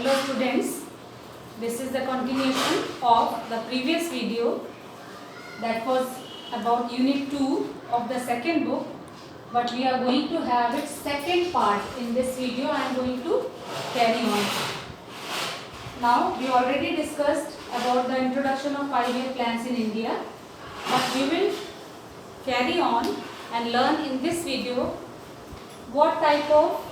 Hello students, this is the continuation of the previous video that was about unit 2 of the second book, but we are going to have its second part in this video. I am going to carry on. Now we already discussed about the introduction of 5-year plans in India, but we will carry on and learn in this video what type of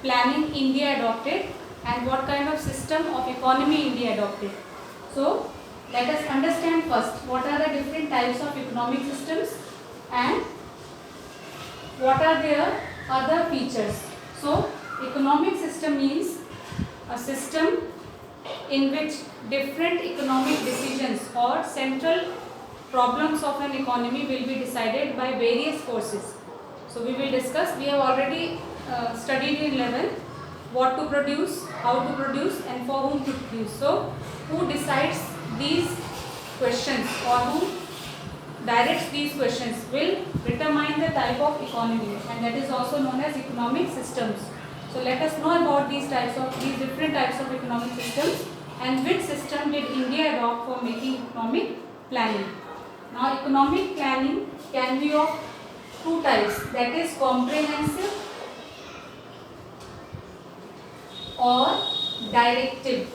planning India adopted and what kind of system of economy India adopted. So let us understand first what are the different types of economic systems and what are their other features. So economic system means a system in which different economic decisions or central problems of an economy will be decided by various forces. So we will discuss, we have already studied in 11 what to produce, how to produce and for whom to produce. So who decides these questions or who directs these questions will determine the type of economy, and that is also known as economic systems. So let us know about these different types of economic systems and which system did India adopt for making economic planning. Now economic planning can be of two types, that is comprehensive or directive.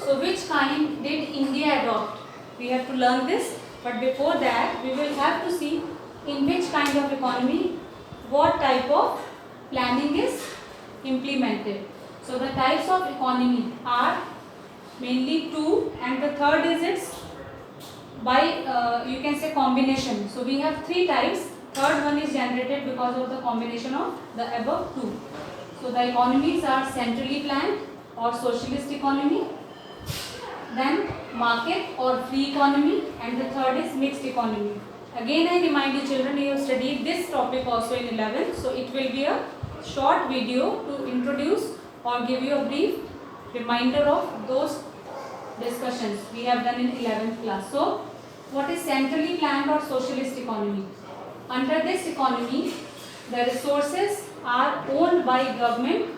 So which kind did India adopt? We have to learn this, but before that we will have to see in which kind of economy what type of planning is implemented. So the types of economy are mainly two, and the third is its by you can say combination. So we have three types. Third one is generated because of the combination of the above two. So the economies are centrally planned or socialist economy, then market or free economy, and the third is mixed economy. Again I remind you children, you have studied this topic also in 11, so it will be a short video to introduce or give you a brief reminder of those discussions we have done in 11th class. So what is centrally planned or socialist economy? Under this economy, the resources are owned by government,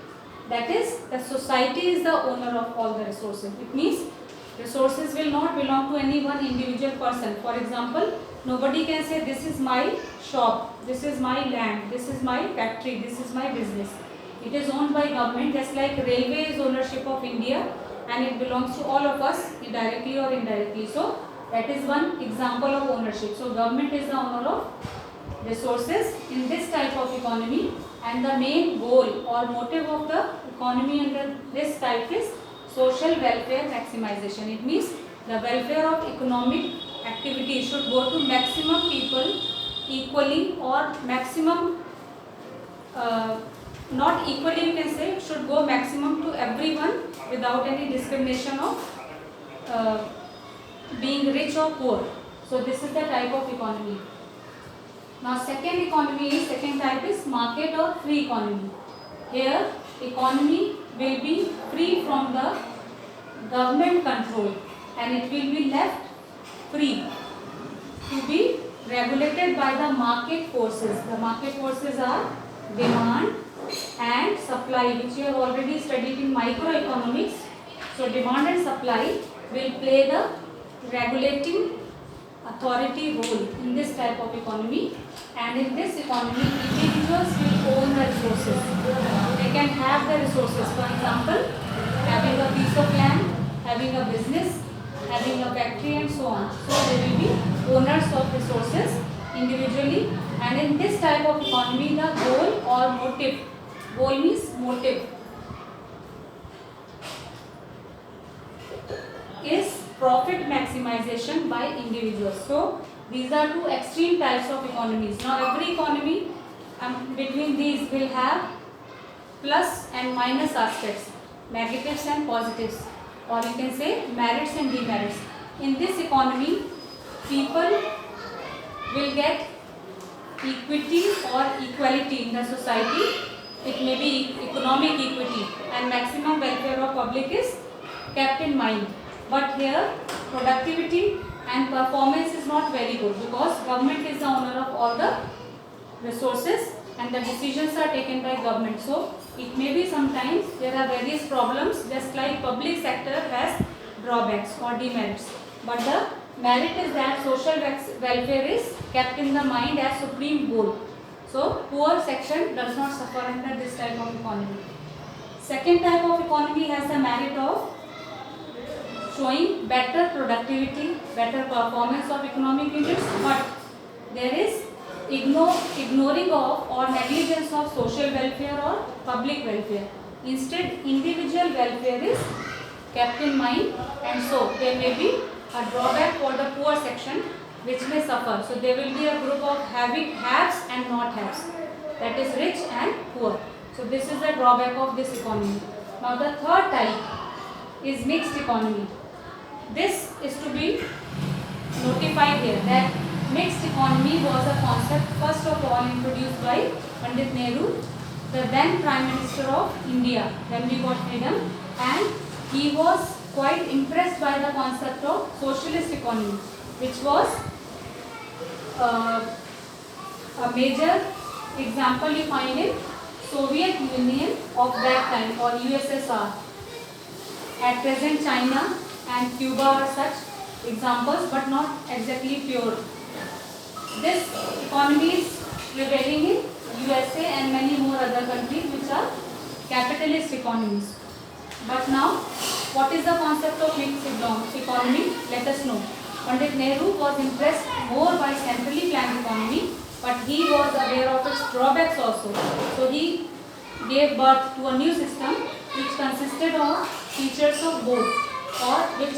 that is the society is the owner of all the resources. It means resources will not belong to any one individual person. For example, nobody can say this is my shop, this is my land, this is my factory, this is my business. It is owned by government, just like railway is ownership of India and it belongs to all of us directly or indirectly. So that is one example of ownership. So government is the owner of resources in this type of economy, and the main goal or motive of the economy under this type is social welfare maximization. It means the welfare of economic activity should go to maximum people equally, or maximum not equally, you can say, should go maximum to everyone without any discrimination of being rich or poor. So this is the type of economy. Now second type is market or free economy. Here economy will be free from the government control and it will be left free to be regulated by the market forces. The market forces are demand and supply, which you have already studied in microeconomics. So demand and supply will play the regulating authority role in this type of economy, and in this economy individuals will own the resources. They can have the resources, for example having a piece of land, having a business, having a factory and so on. So they will be owners of resources individually, and in this type of economy the goal or motive, goal means motive, is profit maximization by individuals. So these are two extreme types of economies. Now every economy between these will have plus and minus aspects, negatives and positives, or you can say merits and demerits. In this economy, people will get equity or equality in the society. It may be economic equity, and maximum welfare of public is kept in mind. But here productivity and performance is not very good because government is the owner of all the resources and the decisions are taken by government. So It may be sometimes there are various problems, just like public sector has drawbacks or demerits. But the merit is that social welfare is kept in the mind as supreme goal. So poor section does not suffer under this type of economy. Second type of economy has the merit of showing better productivity, better performance of economic units, but there is ignoring of or negligence of social welfare or public welfare. Instead, individual welfare is kept in mind, and so there may be a drawback for the poor section which may suffer. So there will be a group of haves and not haves, that is rich and poor. So this is the drawback of this economy. Now the third type is mixed economy. This is to be notified here that mixed economy was a concept first of all introduced by Pandit Nehru, the then Prime Minister of India when we got freedom, and he was quite impressed by the concept of socialist economy, which was a major example you find in Soviet Union of that time or USSR. At present China and Cuba are such examples, but not exactly pure. This economy is prevailing in USA and many more other countries which are capitalist economies. But now, what is the concept of mixed economy? Let us know. Pandit Nehru was impressed more by centrally planned economy, but he was aware of its drawbacks also. So he gave birth to a new system which consisted of features of both, or which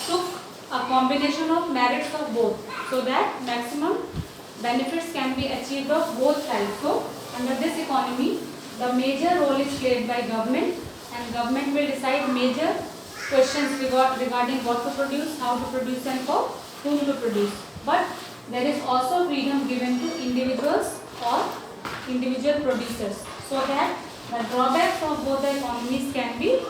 took a combination of merits of both, so that maximum benefits can be achieved of both sides. So under this economy, the major role is played by government, and government will decide major questions regarding what to produce, how to produce, and for whom to produce. But there is also freedom given to individuals or individual producers, so that the drawbacks of both the economies can be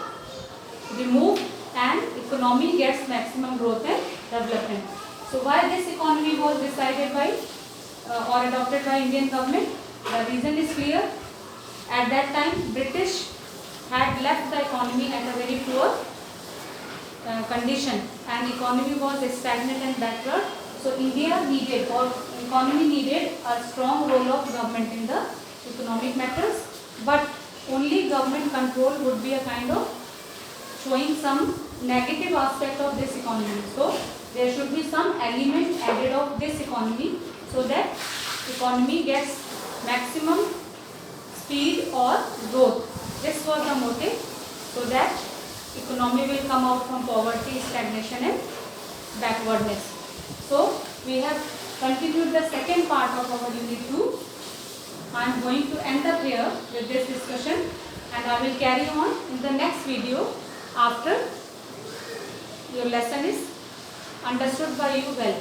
removed and economy gets maximum growth and development. So why this economy was decided by or adopted by Indian government? The reason is clear. At that time, British had left the economy at a very poor condition, and economy was stagnant and backward. So India needed, or economy needed, a strong role of government in the economic matters, but only government control would be a kind of showing some negative aspect of this economy. So there should be some element added of this economy, so that economy gets maximum speed or growth. This was the motive, so that economy will come out from poverty, stagnation and backwardness. So we have continued the second part of our unit 2. I am going to end up here with this discussion, and I will carry on in the next video after your lesson is understood by you well.